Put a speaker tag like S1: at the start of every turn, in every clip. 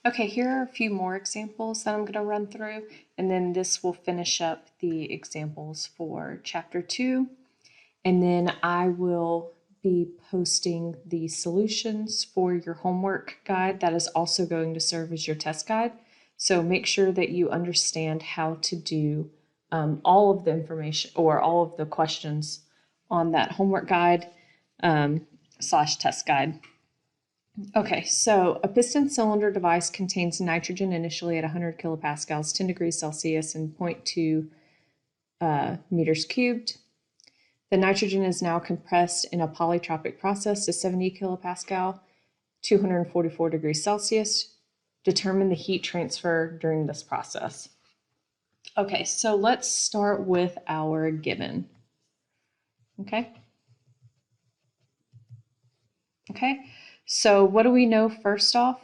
S1: Okay, here are a few more examples that I'm going to run through, and then this will finish up the examples for Chapter 2. And then I will be posting the solutions for your homework guide that is also going to serve as your test guide. So make sure that you understand how to do all of the information or all of the questions on that homework guide / test guide. Okay, so a piston cylinder device contains nitrogen initially at 100 kilopascals, 10 degrees Celsius, and 0.2 meters cubed. The nitrogen is now compressed in a polytropic process to 70 kilopascal, 244 degrees Celsius. Determine the heat transfer during this process. Okay, so let's start with our given. Okay. So what do we know first off?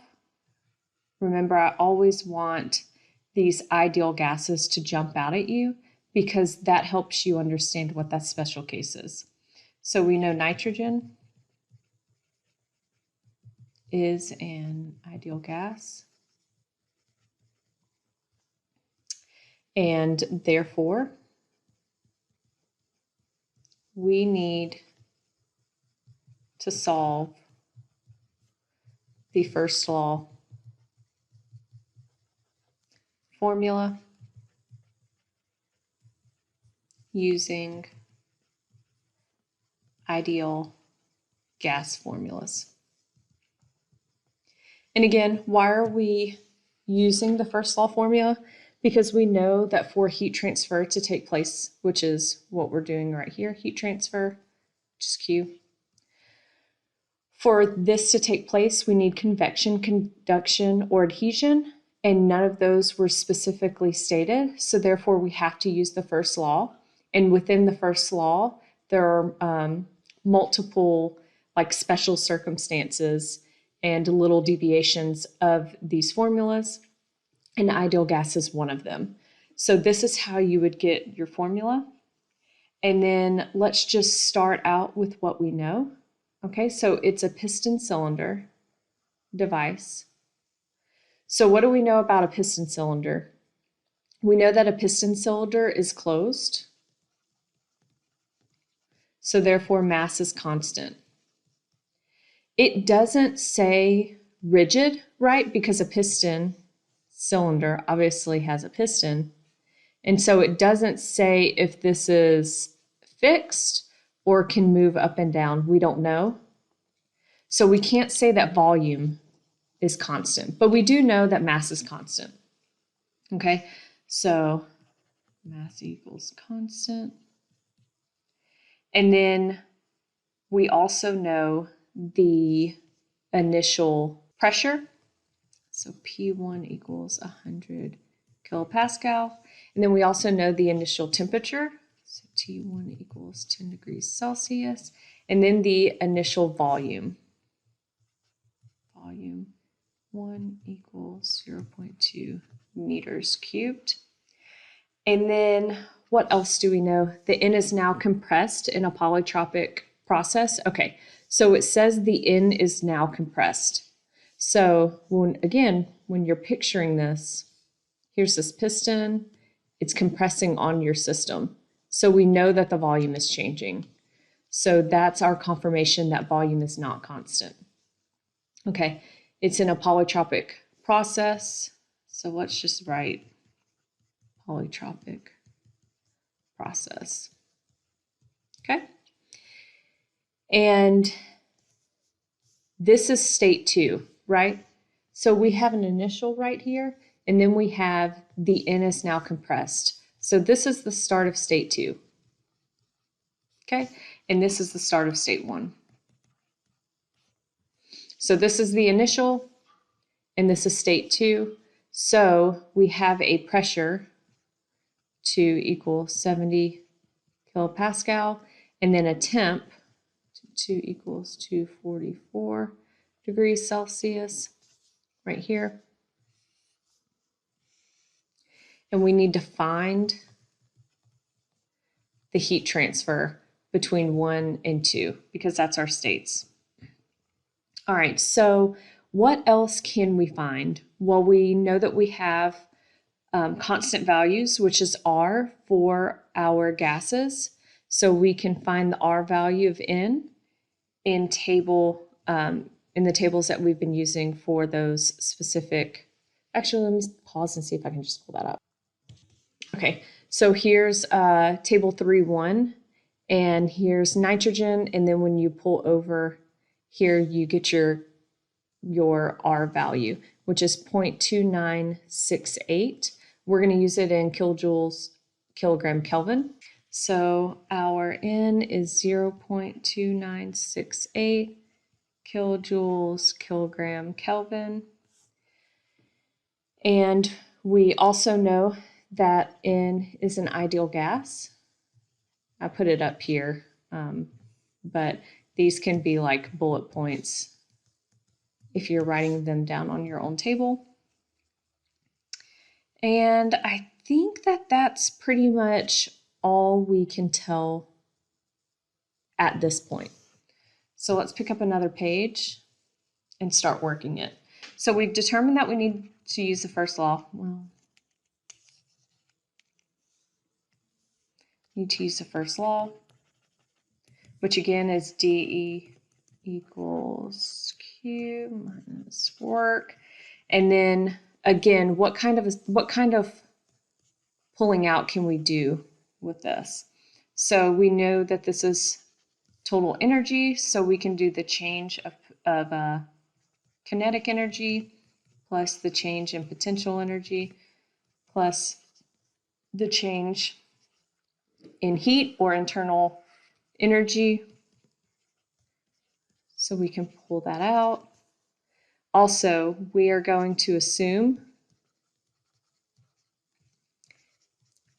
S1: Remember, I always want these ideal gases to jump out at you because that helps you understand what that special case is. So we know nitrogen is an ideal gas, and therefore we need to solve the first law formula using ideal gas formulas. And again, why are we using the first law formula? Because we know that for heat transfer to take place, which is what we're doing right here, heat transfer, which is Q. For this to take place, we need convection, conduction, or adhesion, and none of those were specifically stated. So therefore, we have to use the first law. And within the first law, there are multiple special circumstances and little deviations of these formulas, and ideal gas is one of them. So this is how you would get your formula. And then let's just start out with what we know. Okay, so it's a piston cylinder device. So what do we know about a piston cylinder? We know that a piston cylinder is closed. So therefore mass is constant. It doesn't say rigid, right? Because a piston cylinder obviously has a piston. And so it doesn't say if this is fixed or can move up and down. We don't know. So we can't say that volume is constant, but we do know that mass is constant. Okay, so mass equals constant. And then we also know the initial pressure. So P1 equals 100 kilopascal. And then we also know the initial temperature. So T1 equals 10 degrees Celsius. And then the initial volume. Volume 1 equals 0.2 meters cubed. And then what else do we know? The N is now compressed in a polytropic process. Okay, so it says the N is now compressed. So when you're picturing this, here's this piston, it's compressing on your system. So we know that the volume is changing. So that's our confirmation that volume is not constant. Okay, it's in a polytropic process. So let's just write polytropic process. Okay, and this is state 2, right? So we have an initial right here, and then we have the N is now compressed. So this is the start of state 2. Okay, and this is the start of state 1. So this is the initial, and this is state 2. So we have a pressure 2 equals 70 kilopascal, and then a temp 2 equals 244 degrees Celsius right here. And we need to find the heat transfer between 1 and 2 because that's our states. All right, so what else can we find? Well, we know that we have constant values, which is R for our gases. So we can find the R value of N in the tables that we've been using for those specific. Actually, let me pause and see if I can just pull that up. Okay, so here's table 3.1, and here's nitrogen, and then when you pull over here, you get your R value, which is 0.2968. We're going to use it in kilojoules, kilogram Kelvin. So our N is 0.2968 kilojoules, kilogram Kelvin. And we also know that N is an ideal gas. I put it up here, but these can be like bullet points if you're writing them down on your own table. And I think that that's pretty much all we can tell at this point. So let's pick up another page and start working it. So we've determined that we need to use the first law. Well, need to use the first law, which again is dE equals Q minus work. And then again, what kind of pulling out can we do with this? So we know that this is total energy, so we can do the change of kinetic energy plus the change in potential energy plus the change in heat or internal energy. So we can pull that out. Also, we are going to assume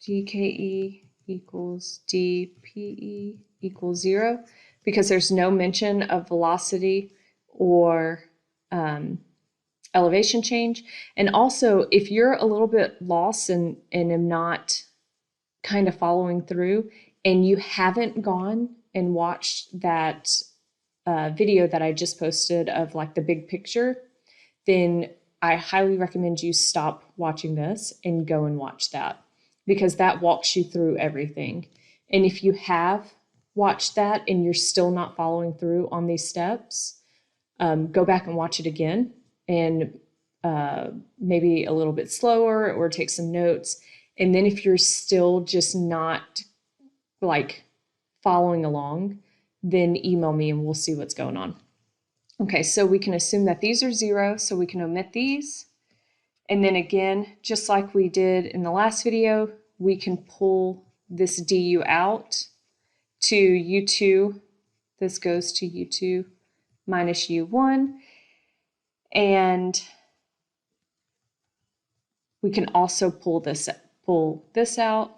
S1: GKE equals dPE equals 0 because there's no mention of velocity or elevation change. And also, if you're a little bit lost and am not kind of following through and you haven't gone and watched that video that I just posted of like the big picture, then I highly recommend you stop watching this and go and watch that because that walks you through everything. And if you have watched that and you're still not following through on these steps, go back and watch it again and maybe a little bit slower or take some notes. And then if you're still just not like following along, then email me and we'll see what's going on. Okay, so we can assume that these are 0, so we can omit these. And then again, just like we did in the last video, we can pull this du out to u2. This goes to u2 minus u1. And we can also pull this out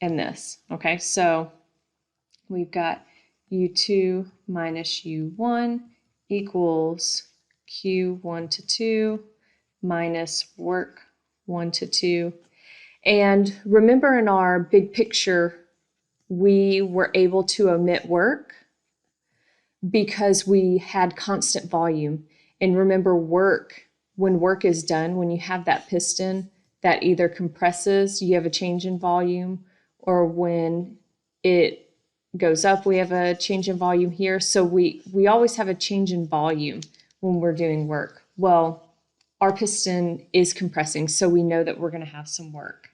S1: and this. Okay, so we've got u2 minus u1 equals q1 to 2 minus work 1 to 2. And remember in our big picture, we were able to omit work because we had constant volume. And remember work, when work is done, when you have that piston that either compresses, you have a change in volume, or when it goes up, we have a change in volume here. So we always have a change in volume when we're doing work. Well, our piston is compressing, so we know that we're going to have some work.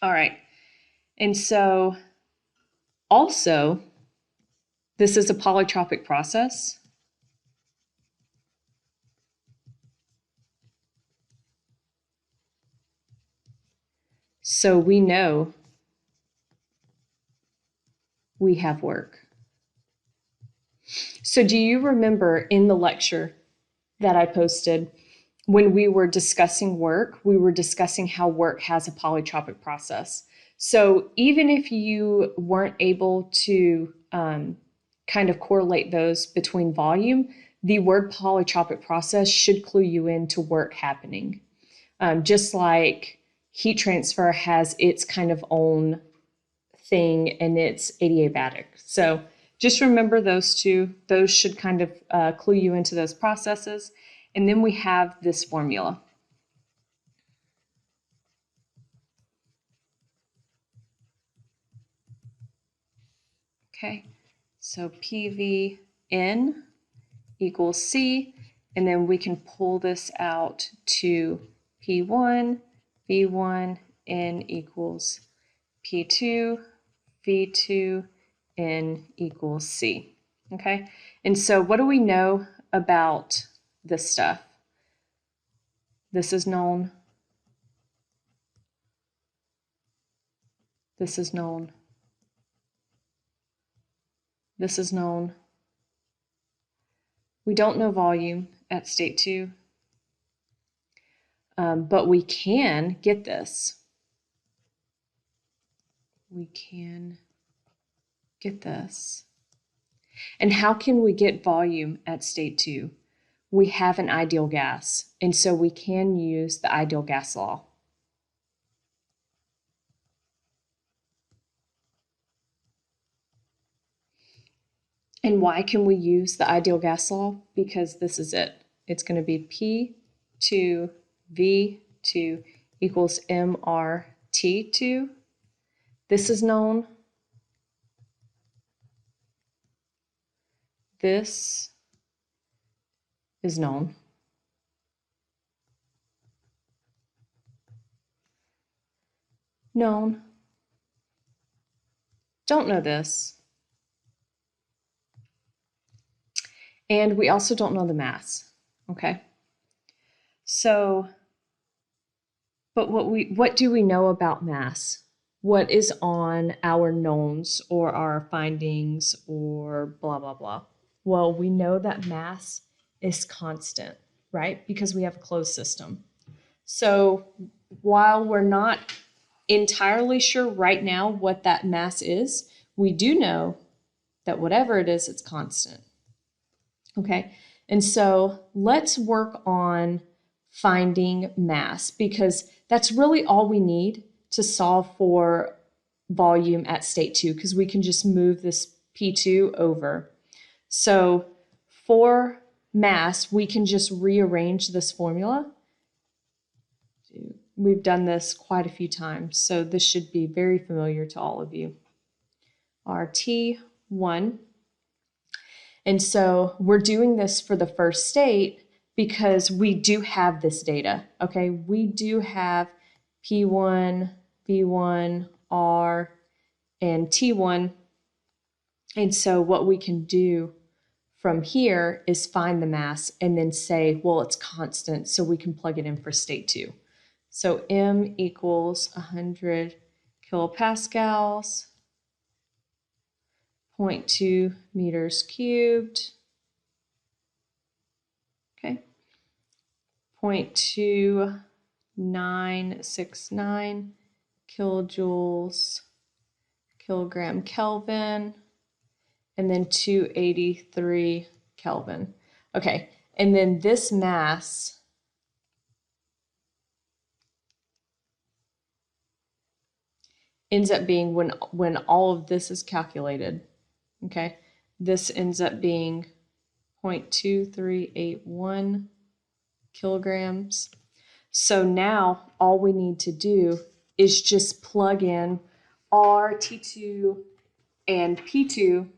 S1: All right. And so also, this is a polytropic process. So we know we have work. So do you remember in the lecture that I posted, when we were discussing work, we were discussing how work has a polytropic process. So even if you weren't able to kind of correlate those between volume, the word polytropic process should clue you into work happening. Just like heat transfer has its kind of own thing and it's adiabatic. So just remember those two. Those should kind of clue you into those processes. And then we have this formula. Okay, so PVN equals C, and then we can pull this out to P1, V1, N equals P2, V2, N equals C. Okay, and so what do we know about this stuff? This is known. This is known. This is known. We don't know volume at state 2, but we can get this. We can get this. And how can we get volume at state 2? We have an ideal gas, and so we can use the ideal gas law. And why can we use the ideal gas law? Because this is it. It's going to be P2 V2 equals MRT2. This is known. This is known. Known. Don't know this. And we also don't know the mass, okay? So, but what do we know about mass? What is on our knowns or our findings or blah, blah, blah? Well, we know that mass is constant, right? Because we have a closed system. So while we're not entirely sure right now what that mass is, we do know that whatever it is, it's constant. Okay, and so let's work on finding mass because that's really all we need to solve for volume at state 2 because we can just move this P2 over. So for mass, we can just rearrange this formula. We've done this quite a few times, so this should be very familiar to all of you. Our T1. And so we're doing this for the first state because we do have this data, okay? We do have P1, V1, R, and T1. And so what we can do from here is find the mass and then say, well, it's constant, so we can plug it in for state 2. So M equals 100 kilopascals, 0.2 meters cubed, okay, 0.2969 kilojoules, kilogram Kelvin, and then 283 Kelvin. Okay, and then this mass ends up being when all of this is calculated, okay, this ends up being 0.2381 kilograms. So now all we need to do is just plug in R, T2, and P2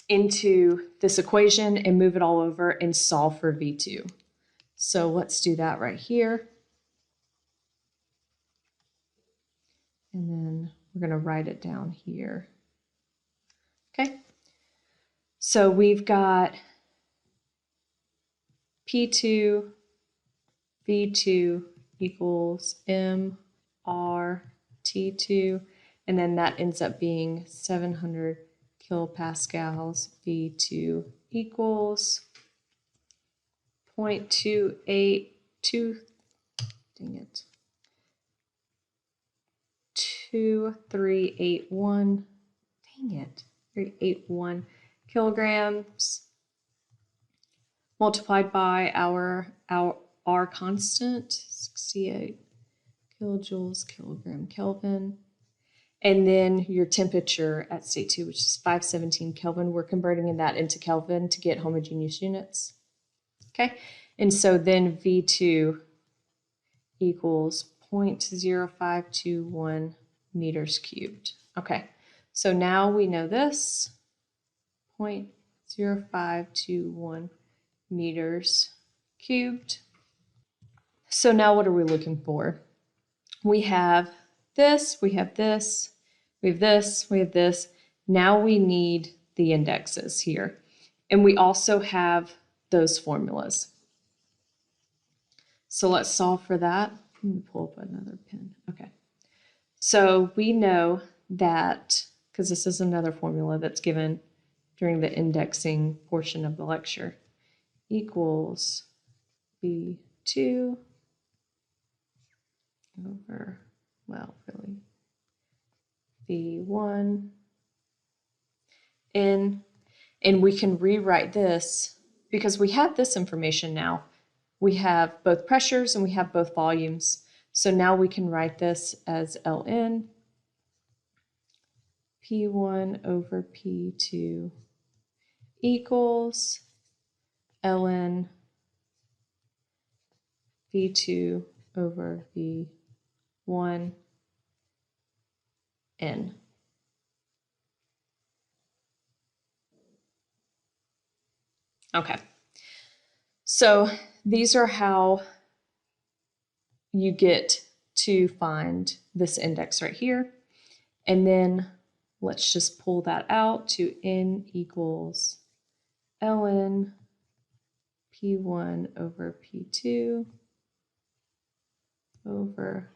S1: into this equation and move it all over and solve for V2. So let's do that right here. And then we're going to write it down here. Okay. So we've got P2, V2 equals M, R, T2, and then that ends up being 700 kilopascals. V2 equals 0.282, dang it, 2381, dang it, 381 kilograms multiplied by our constant, 68 kilojoules, kilogram Kelvin. And then your temperature at state 2, which is 517 Kelvin, we're converting that into Kelvin to get homogeneous units. Okay, and so then V2 equals 0.0521 meters cubed. Okay, so now we know this, 0.0521 meters cubed. So now what are we looking for? We have this, we have this, we have this, we have this. Now we need the indexes here. And we also have those formulas. So let's solve for that. Let me pull up another pen. Okay. So we know that, because this is another formula that's given during the indexing portion of the lecture, equals V2 over, well, really, V1 in, and we can rewrite this because we have this information now. We have both pressures and we have both volumes. So now we can write this as Ln P1 over P2 equals Ln V2 over V1 N. Okay, so these are how you get to find this index right here. And then let's just pull that out to N equals Ln P1 over P2 over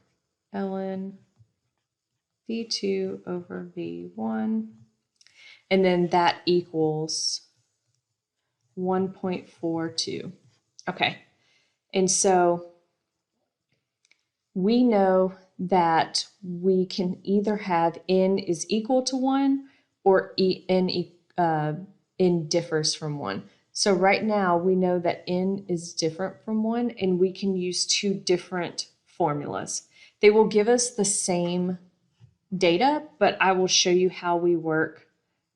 S1: Ln V2 over V1. And then that equals 1.42. Okay, and so we know that we can either have n is equal to 1 or n differs from 1. So right now we know that n is different from 1, and we can use two different formulas. They will give us the same data, but I will show you how we work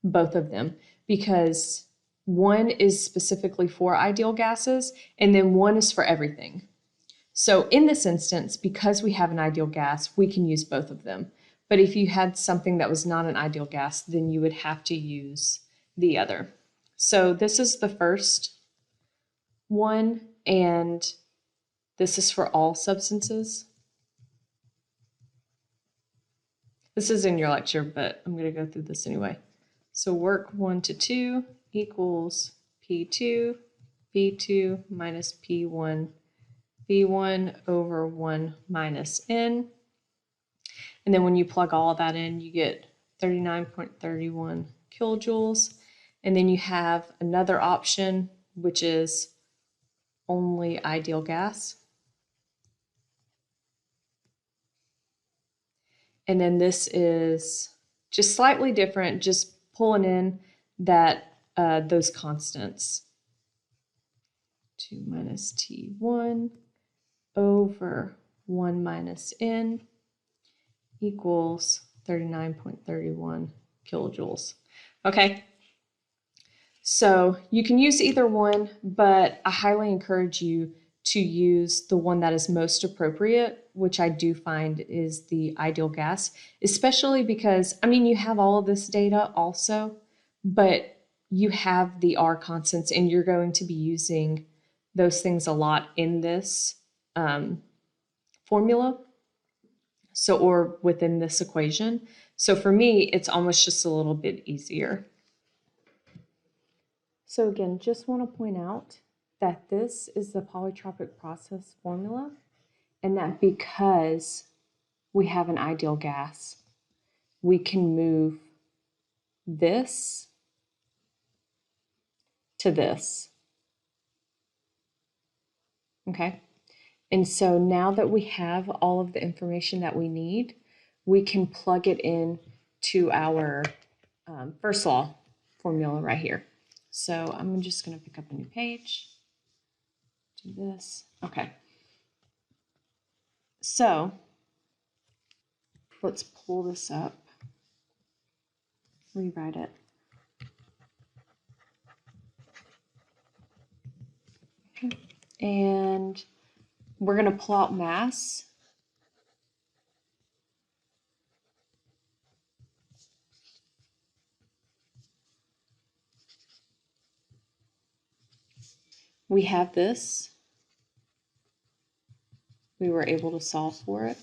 S1: both of them, because one is specifically for ideal gases and then one is for everything. So in this instance, because we have an ideal gas, we can use both of them. But if you had something that was not an ideal gas, then you would have to use the other. So this is the first one, and this is for all substances. This is in your lecture, but I'm going to go through this anyway. So work 1 to 2 equals P2, V2 minus P1, V1 over 1 minus N. And then when you plug all of that in, you get 39.31 kilojoules. And then you have another option, which is only ideal gas. And then this is just slightly different, just pulling in that those constants. 2 minus T1 over 1 minus N equals 39.31 kilojoules. Okay, so you can use either one, but I highly encourage you to use the one that is most appropriate, which I do find is the ideal gas, especially because, I mean, you have all of this data also, but you have the R constants and you're going to be using those things a lot in this formula, so, or within this equation. So for me, it's almost just a little bit easier. So again, just want to point out that this is the polytropic process formula, and that because we have an ideal gas, we can move this to this. Okay, and so now that we have all of the information that we need, we can plug it in to our first law formula right here. So I'm just going to pick up a new page, do this. Okay, so let's pull this up. rewrite it. Okay. And we're going to plot mass. We have this. We were able to solve for it.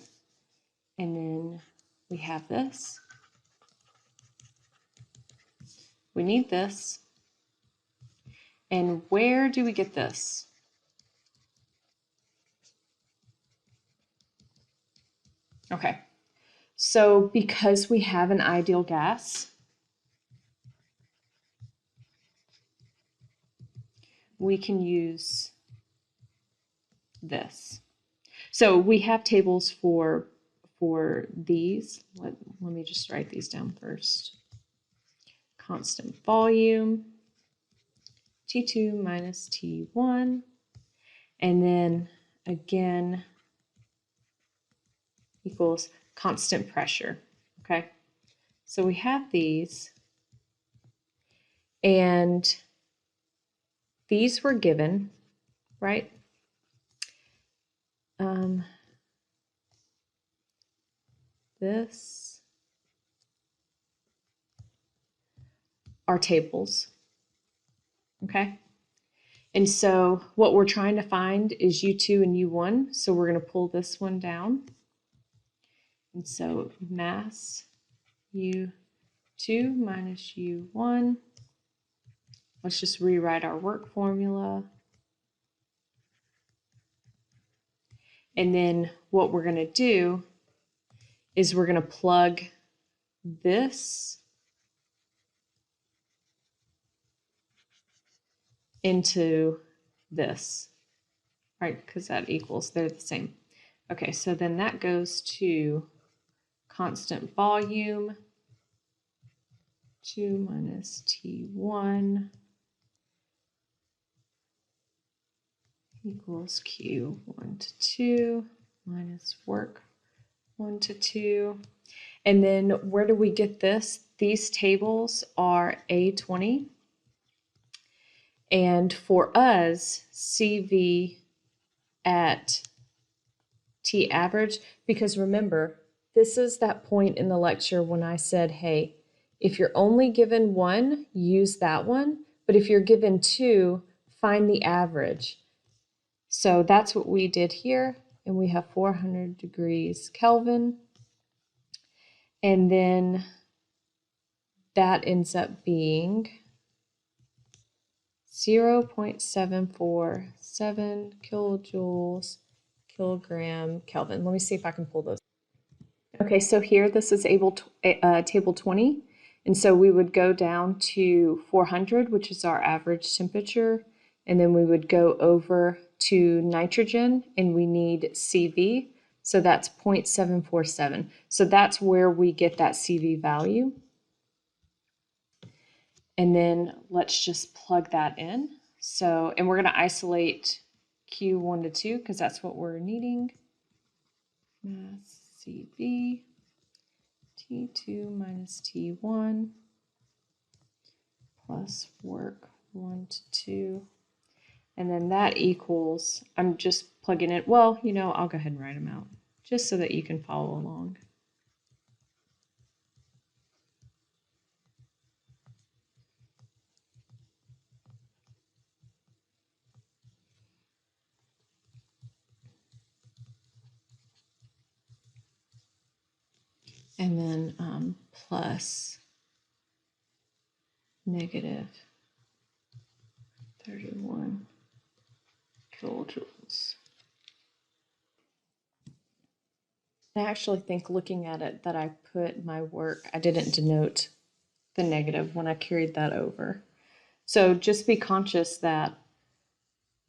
S1: And then we have this. We need this. And where do we get this? Okay, so because we have an ideal gas, we can use this. So we have tables for these. Let me just write these down first. Constant volume, T2 minus T1, and then again equals constant pressure, okay? So we have these, and these were given, right? This are tables, okay? And so what we're trying to find is U2 and U1, so we're going to pull this one down. And so mass U2 minus U1. Let's just rewrite our work formula. And then what we're going to do is we're going to plug this into this, right? Because that equals, they're the same. Okay, so then that goes to constant volume, 2 minus T1 equals Q 1 to 2 minus work 1 to 2. And then where do we get this? These tables are A20. And for us, CV at T average, because remember, this is that point in the lecture when I said, hey, if you're only given one, use that one. But if you're given two, find the average. So that's what we did here. And we have 400 degrees Kelvin. And then that ends up being 0.747 kilojoules kilogram Kelvin. Let me see if I can pull those. Okay, so here this is table 20. And so we would go down to 400, which is our average temperature. And then we would go over to nitrogen, and we need CV. So that's 0.747. So that's where we get that CV value. And then let's just plug that in. So, and we're going to isolate Q1 to 2 because that's what we're needing. Mass CV, T2 minus T1 plus work 1 to 2. And then that equals, I'm just plugging it. Well, you know, I'll go ahead and write them out just so that you can follow along. And then plus negative 31 kilojoules. I actually think looking at it that I put my work, I didn't denote the negative when I carried that over. So just be conscious that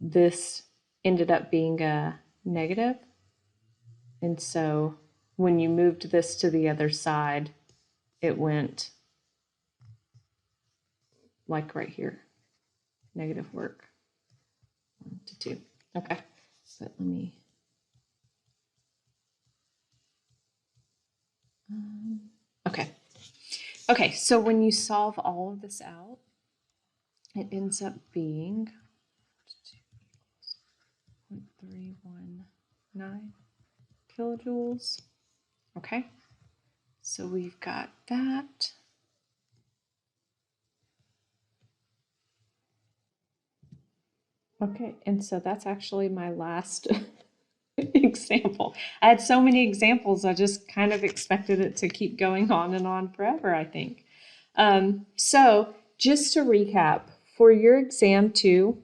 S1: this ended up being a negative. And so when you moved this to the other side, it went like right here, negative work 1 to 2. Okay, but let me, okay. Okay, so when you solve all of this out, it ends up being 0.319 kilojoules. Okay, so we've got that. Okay, and so that's actually my last example. I had so many examples, I just kind of expected it to keep going on and on forever, I think. So just to recap, for your exam 2,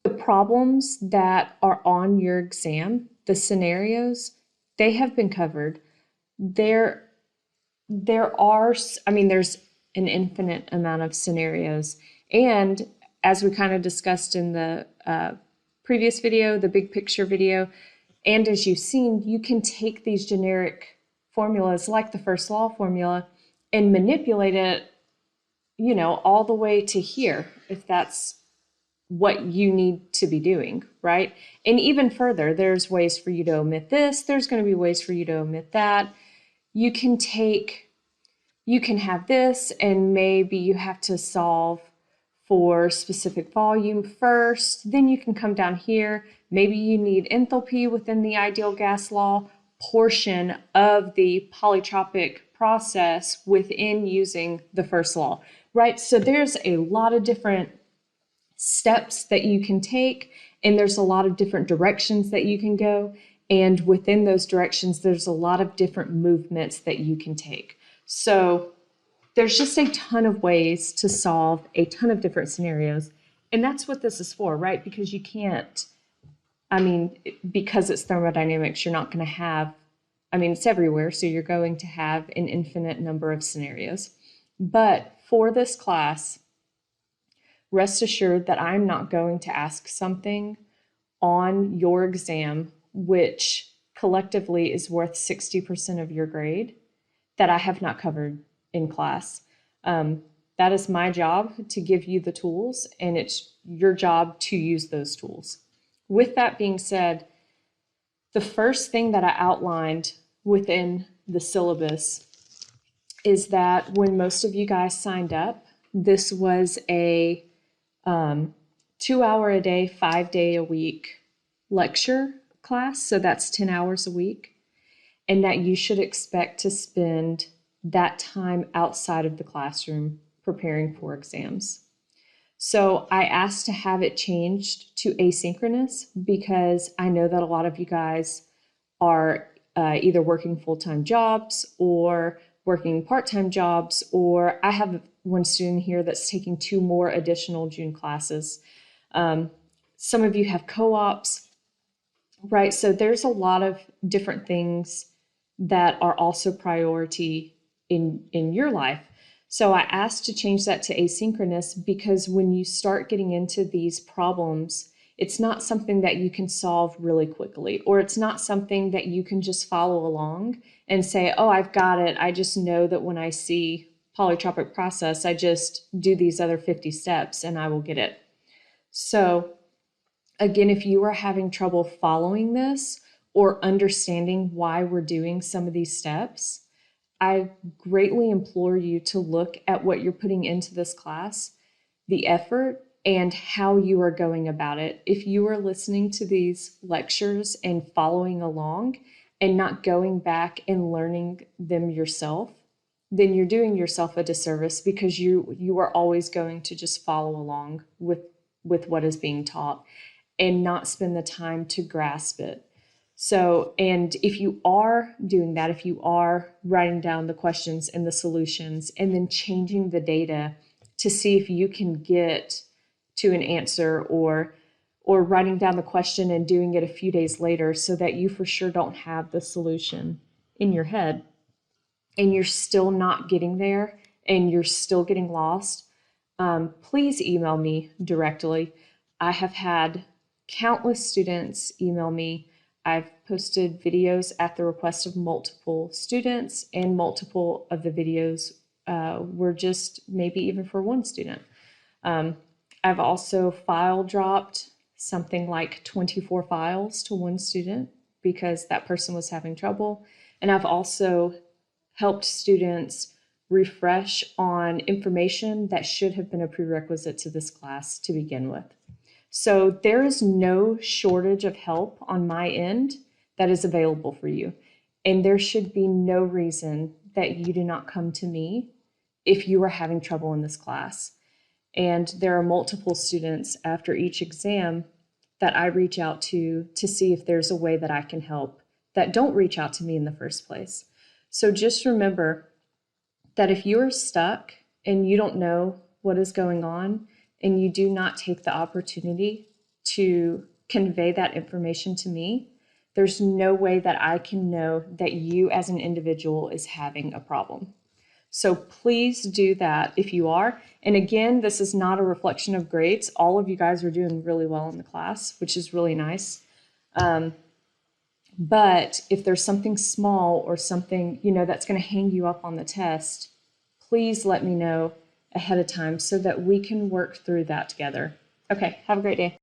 S1: the problems that are on your exam, the scenarios, they have been covered. There are, I mean, there's an infinite amount of scenarios. And as we kind of discussed in the previous video, the big picture video, and as you've seen, you can take these generic formulas like the first law formula and manipulate it, you know, all the way to here, if that's what you need to be doing, right? And even further, there's ways for you to omit this. There's going to be ways for you to omit that. You can have this, and maybe you have to solve for specific volume first. Then you can come down here. Maybe you need enthalpy within the ideal gas law portion of the polytropic process within using the first law, right? So there's a lot of different steps that you can take, and there's a lot of different directions that you can go. And within those directions, there's a lot of different movements that you can take. So there's just a ton of ways to solve a ton of different scenarios. And that's what this is for, right? Because you can't, I mean, because it's thermodynamics, you're not going to have, I mean, it's everywhere. So you're going to have an infinite number of scenarios. But for this class, rest assured that I'm not going to ask something on your exam, which collectively is worth 60% of your grade, that I have not covered in class. That is my job, to give you the tools, and it's your job to use those tools. With that being said, the first thing that I outlined within the syllabus is that when most of you guys signed up, this was a 2-hour a day, 5-day a week lecture class. So that's 10 hours a week. And that you should expect to spend that time outside of the classroom preparing for exams. So I asked to have it changed to asynchronous because I know that a lot of you guys are either working full-time jobs or working part-time jobs, or I have one student here that's taking 2 more additional June classes. Some of you have co-ops, right? So there's a lot of different things that are also priority in your life. So I asked to change that to asynchronous because when you start getting into these problems, it's not something that you can solve really quickly, or it's not something that you can just follow along and say, oh, I've got it. I just know that when I see polytropic process, I just do these other 50 steps and I will get it. So again, if you are having trouble following this or understanding why we're doing some of these steps, I greatly implore you to look at what you're putting into this class, the effort, and how you are going about it. If you are listening to these lectures and following along and not going back and learning them yourself, then you're doing yourself a disservice because you are always going to just follow along with what is being taught and not spend the time to grasp it. So, and if you are doing that, if you are writing down the questions and the solutions and then changing the data to see if you can get to an answer, or writing down the question and doing it a few days later so that you for sure don't have the solution in your head and you're still not getting there and you're still getting lost, please email me directly. I have had countless students email me. I've posted videos at the request of multiple students, and multiple of the videos were just maybe even for one student. I've also file dropped something like 24 files to one student because that person was having trouble. And I've also helped students refresh on information that should have been a prerequisite to this class to begin with. So there is no shortage of help on my end that is available for you. And there should be no reason that you do not come to me if you are having trouble in this class. And there are multiple students after each exam that I reach out to see if there's a way that I can help that don't reach out to me in the first place. So just remember that if you're stuck and you don't know what is going on and you do not take the opportunity to convey that information to me, there's no way that I can know that you as an individual is having a problem. So please do that if you are. And again, this is not a reflection of grades. All of you guys are doing really well in the class, which is really nice. But if there's something small or something, that's going to hang you up on the test, please let me know ahead of time so that we can work through that together. Okay, have a great day.